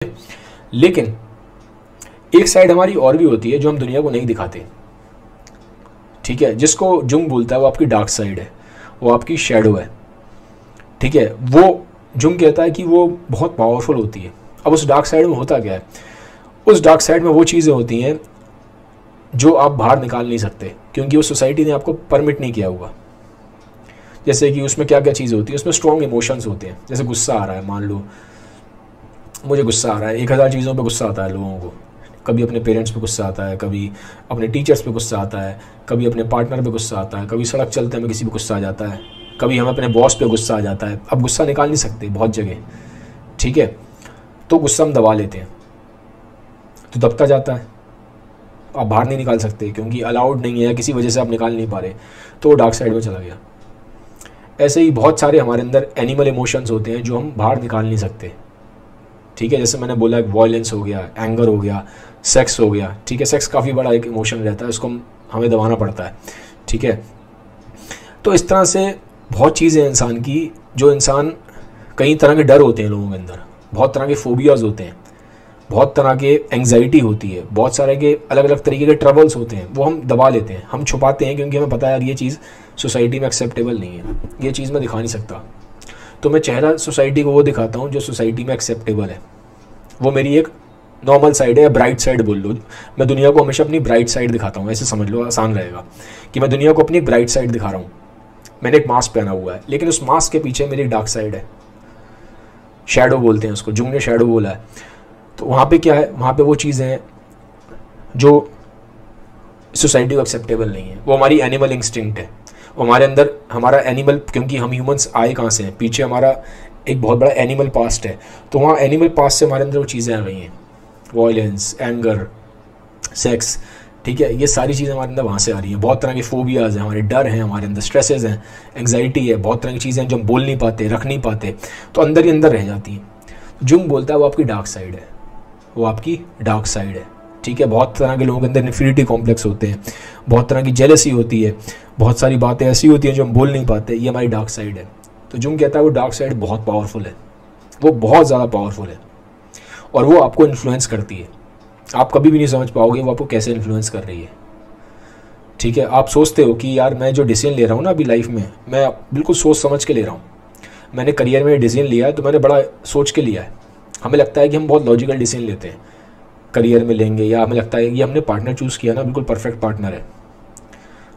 लेकिन एक साइड हमारी और भी होती है जो हम दुनिया को नहीं दिखाते। ठीक है, जिसको जुंग बोलता है वो आपकी डार्क साइड है, वो आपकी शैडो है। ठीक है, वो जुंग कहता है कि वो बहुत पावरफुल होती है। अब उस डार्क साइड में होता क्या है, उस डार्क साइड में वो चीज़ें होती हैं जो आप बाहर निकाल नहीं सकते, क्योंकि उस सोसाइटी ने आपको परमिट नहीं किया हुआ। जैसे कि उसमें क्या क्या चीज़ें होती है, उसमें स्ट्रॉन्ग इमोशंस होते हैं। जैसे गुस्सा आ रहा है, मान लो मुझे गुस्सा आ रहा है, 1000 चीज़ों पे गुस्सा आता है लोगों को। कभी अपने पेरेंट्स पे गुस्सा आता है, कभी अपने टीचर्स पे गुस्सा आता है, कभी अपने पार्टनर पे गुस्सा आता है, कभी सड़क चलते हमें किसी पे गुस्सा आ जाता है, कभी हमें अपने बॉस पे गुस्सा आ जाता है। अब गुस्सा निकाल नहीं सकते बहुत जगह। ठीक है, तो गुस्सा हम दबा लेते हैं तो दबता जाता है, आप बाहर नहीं निकाल सकते क्योंकि अलाउड नहीं है, किसी वजह से आप निकाल नहीं पा रहे, तो वो डार्क साइड में चला गया। ऐसे ही बहुत सारे हमारे अंदर एनिमल इमोशंस होते हैं जो हम बाहर निकाल नहीं सकते। ठीक है, जैसे मैंने बोला वॉयलेंस हो गया, एंगर हो गया, सेक्स हो गया। ठीक है, सेक्स काफ़ी बड़ा एक इमोशन रहता है, उसको हमें दबाना पड़ता है। ठीक है, तो इस तरह से बहुत चीज़ें हैं इंसान की, जो इंसान कई तरह के डर होते हैं लोगों के अंदर, बहुत तरह के फोबियाज़ होते हैं, बहुत तरह के एंग्जाइटी होती है, बहुत सारे के अलग अलग तरीके के ट्रबल्स होते हैं, वो हम दबा लेते हैं, हम छुपाते हैं क्योंकि हमें पता है यार ये चीज़ सोसाइटी में एक्सेप्टेबल नहीं है, ये चीज़ मैं दिखा नहीं सकता। तो मैं चेहरा सोसाइटी को वो दिखाता हूँ जो सोसाइटी में एक्सेप्टेबल है, वो मेरी एक नॉर्मल साइड है या ब्राइट साइड बोल लो। मैं दुनिया को हमेशा अपनी ब्राइट साइड दिखाता हूँ, ऐसे समझ लो, आसान रहेगा कि मैं दुनिया को अपनी ब्राइट साइड दिखा रहा हूँ। मैंने एक मास्क पहना हुआ है, लेकिन उस मास्क के पीछे मेरी डार्क साइड है, शैडो बोलते हैं उसको, जुंग ने शैडो बोला है। तो वहाँ पे क्या है, वहाँ पे वो चीज़ें हैं जो सोसाइटी को एक्सेप्टेबल नहीं है, वो हमारी एनिमल इंस्टिंक्ट है। हमारे अंदर हमारा एनिमल, क्योंकि हम ह्यूमंस आए कहाँ से हैं, पीछे हमारा एक बहुत बड़ा एनिमल पास्ट है, तो वहाँ एनिमल पास्ट से हमारे अंदर वो चीज़ें आ गई हैं, वॉयलेंस, एंगर, सेक्स। ठीक है, ये सारी चीज़ें हमारे अंदर वहाँ से आ रही हैं। बहुत तरह के फोबियाज़ हैं, हमारे डर हैं, हमारे अंदर स्ट्रेसेस हैं, एंग्जाइटी है, बहुत तरह की चीज़ें हैं जो हम बोल नहीं पाते, रख नहीं पाते, तो अंदर ही अंदर रह जाती हैं। जुंग बोलता है वो आपकी डार्क साइड है, वो आपकी डार्क साइड है। ठीक है, बहुत तरह के लोगों के अंदर इन्फिनिटी कॉम्प्लेक्स होते हैं, बहुत तरह की जेलसी होती है, बहुत सारी बातें ऐसी होती हैं जो हम बोल नहीं पाते, ये हमारी डार्क साइड है। तो जुंग कहता है वो डार्क साइड बहुत पावरफुल है, वो बहुत ज़्यादा पावरफुल है, और वो आपको इन्फ्लुएंस करती है। आप कभी भी नहीं समझ पाओगे वो आपको कैसे इन्फ्लुएंस कर रही है। ठीक है, आप सोचते हो कि यार मैं जो डिसीजन ले रहा हूँ ना अभी लाइफ में, मैं बिल्कुल सोच समझ के ले रहा हूँ। मैंने करियर में डिसीजन लिया है तो मैंने बड़ा सोच के लिया है। हमें लगता है कि हम बहुत लॉजिकल डिसीजन लेते हैं करियर में लेंगे, या हमें लगता है कि हमने पार्टनर चूज़ किया ना, बिल्कुल परफेक्ट पार्टनर है।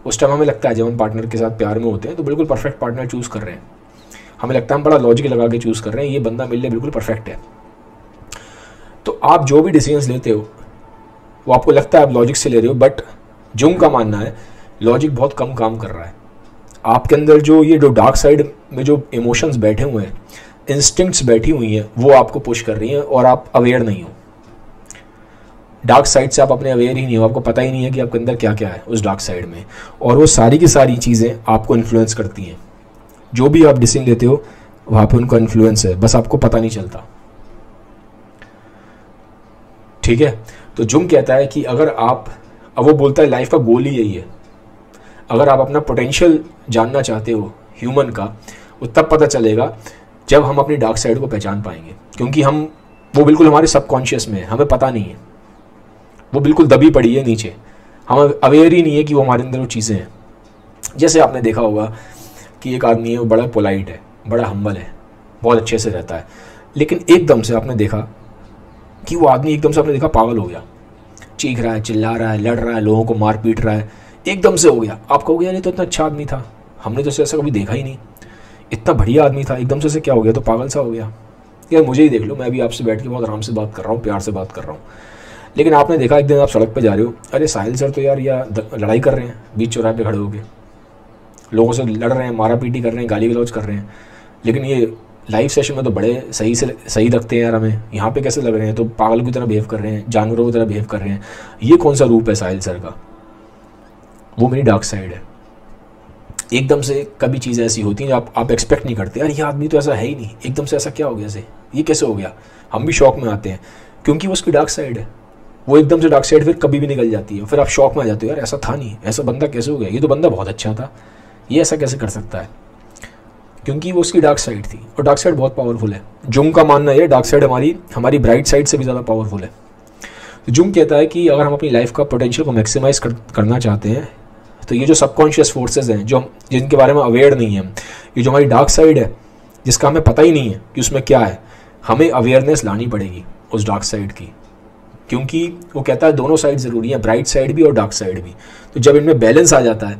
उस टाइम हमें लगता है जब हम पार्टनर के साथ प्यार में होते हैं तो बिल्कुल परफेक्ट पार्टनर चूज़ कर रहे हैं, हमें लगता है हम बड़ा लॉजिक लगा के चूज़ कर रहे हैं, ये बंदा मेरे लिए बिल्कुल परफेक्ट है। तो आप जो भी डिसीजंस लेते हो वो आपको लगता है आप लॉजिक से ले रहे हो, बट जुंग का मानना है लॉजिक बहुत कम काम कर रहा है। आपके अंदर जो डार्क साइड में जो इमोशंस बैठे हुए हैं, इंस्टिंक्ट्स बैठी हुई हैं, वो आपको पुश कर रही हैं और आप अवेयर नहीं हो। डार्क साइड से आप अपने अवेयर ही नहीं हो, आपको पता ही नहीं है कि आपके अंदर क्या क्या है उस डार्क साइड में, और वो सारी की सारी चीज़ें आपको इन्फ्लुएंस करती हैं। जो भी आप डिसीजन लेते हो वहाँ पे उनका इन्फ्लुएंस है, बस आपको पता नहीं चलता। ठीक है, तो जुंग कहता है कि अगर आप, अब वो बोलता है लाइफ का गोल ही यही है, अगर आप अपना पोटेंशियल जानना चाहते हो ह्यूमन का, वो तब पता चलेगा जब हम अपनी डार्क साइड को पहचान पाएंगे, क्योंकि वो बिल्कुल हमारे सबकॉन्शियस में है, हमें पता नहीं है, वो बिल्कुल दबी पड़ी है नीचे, हमें अवेयर ही नहीं है कि वो हमारे अंदर वो चीज़ें हैं। जैसे आपने देखा होगा कि एक आदमी है, वो बड़ा पोलाइट है, बड़ा हम्बल है, बहुत अच्छे से रहता है, लेकिन एकदम से आपने देखा कि वो आदमी एकदम से आपने देखा पागल हो गया, चीख रहा है, चिल्ला रहा है, लड़ रहा है, लोगों को मार पीट रहा है, एकदम से हो गया। आप कहोगे यार ये तो इतना अच्छा आदमी था, हमने तो ऐसा कभी देखा ही नहीं, इतना बढ़िया आदमी था, एकदम से क्या हो गया, तो पागल सा हो गया। यार मुझे ही देख लो, मैं भी आपसे बैठ के बहुत आराम से बात कर रहा हूँ, प्यार से बात कर रहा हूँ, लेकिन आपने देखा एक दिन आप सड़क पे जा रहे हो, अरे साहिल सर तो यार लड़ाई कर रहे हैं, बीच चौराहे पे खड़े होके लोगों से लड़ रहे हैं, मारा पीटी कर रहे हैं, गाली गलौज कर रहे हैं, लेकिन ये लाइव सेशन में तो बड़े सही रखते हैं यार हमें, यहाँ पे कैसे लग रहे हैं, तो पागल की तरह बिहेव कर रहे हैं, जानवरों की तरह बिहेव कर रहे हैं। ये कौन सा रूप है साहिल सर का? वो मेरी डार्क साइड है। एकदम से कभी चीज़ें ऐसी होती हैं जो आप एक्सपेक्ट नहीं करते, यार ये आदमी तो ऐसा है ही नहीं, एकदम से ऐसा क्या हो गया, से ये कैसे हो गया, हम भी शौक में आते हैं, क्योंकि वो उसकी डार्क साइड है। वो एकदम से डार्क साइड फिर कभी भी निकल जाती है, फिर आप शौक में आ जाते हो, यार ऐसा था नहीं, ऐसा बंदा कैसे हो गया, ये तो बंदा बहुत अच्छा था, ये ऐसा कैसे कर सकता है। क्योंकि वो उसकी डार्क साइड थी, और डार्क साइड बहुत पावरफुल है। जुंग का मानना है डार्क साइड हमारी ब्राइट साइड से भी ज़्यादा पावरफुल है। तो जुंग कहता है कि अगर हम अपनी लाइफ का पोटेंशियल को मैक्सिमाइज करना चाहते हैं, तो ये जो सबकॉन्शियस फोर्सेज हैं जो जिनके बारे में अवेयर नहीं है, ये जो हमारी डार्क साइड है जिसका हमें पता ही नहीं है कि उसमें क्या है, हमें अवेयरनेस लानी पड़ेगी उस डार्क साइड की। क्योंकि वो कहता है दोनों साइड ज़रूरी है, ब्राइट साइड भी और डार्क साइड भी। तो जब इनमें बैलेंस आ जाता है,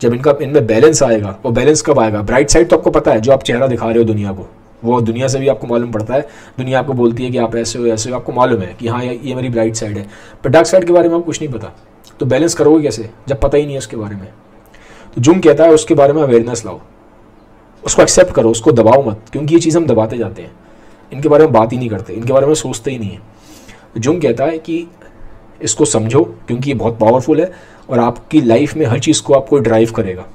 जब इनमें बैलेंस आएगा, वो बैलेंस कब आएगा? ब्राइट साइड तो आपको पता है, जो आप चेहरा दिखा रहे हो दुनिया को, वो दुनिया से भी आपको मालूम पड़ता है। दुनिया आपको बोलती है कि आप ऐसे हो, आपको मालूम है कि हाँ ये मेरी ब्राइट साइड है। पर डार्क साइड के बारे में आपको कुछ नहीं पता, तो बैलेंस करोगे कैसे जब पता ही नहीं है उसके बारे में? तो जुंग कहता है उसके बारे में अवेयरनेस लाओ, उसको एक्सेप्ट करो, उसको दबाओ मत, क्योंकि ये चीज़ हम दबाते जाते हैं, इनके बारे में बात ही नहीं करते, इनके बारे में सोचते ही नहीं है। तो जुंग कहता है कि इसको समझो, क्योंकि ये बहुत पावरफुल है और आपकी लाइफ में हर चीज़ को आपको ड्राइव करेगा।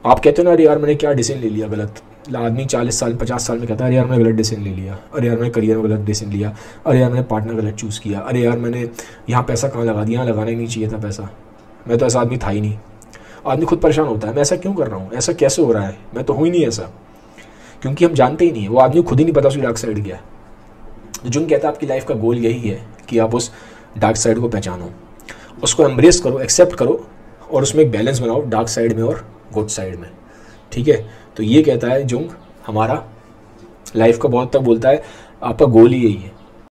आप कहते हो ना, अरे यार मैंने क्या डिसीजन ले लिया गलत। आदमी 40 साल 50 साल में कहता है अरे यार मैंने गलत डिसीजन ले लिया, अरे यार मैंने करियर में गलत डिसीजन लिया, अरे यार मैंने पार्टनर गलत चूज़ किया, अरे यार मैंने यहाँ पैसा कहाँ लगा दिया, यहाँ लगाना ही नहीं चाहिए था पैसा, मैं तो ऐसा आदमी था ही नहीं। आदमी खुद परेशान होता है, मैं ऐसा क्यों कर रहा हूँ, ऐसा कैसे हो रहा है, मैं तो हूँ ही नहीं ऐसा। क्योंकि हम जानते ही नहीं है, वो आदमी खुद ही नहीं पता उसकी डार्क साइड क्या है। तो जुंग कहता है आपकी लाइफ का गोल यही है कि आप उस डार्क साइड को पहचानो, उसको एम्ब्रेस करो, एक्सेप्ट करो, और उसमें एक बैलेंस बनाओ डार्क साइड में और गुड साइड में। ठीक है, तो ये कहता है जुंग, हमारा लाइफ का बहुत तक बोलता है आपका गोल ही यही है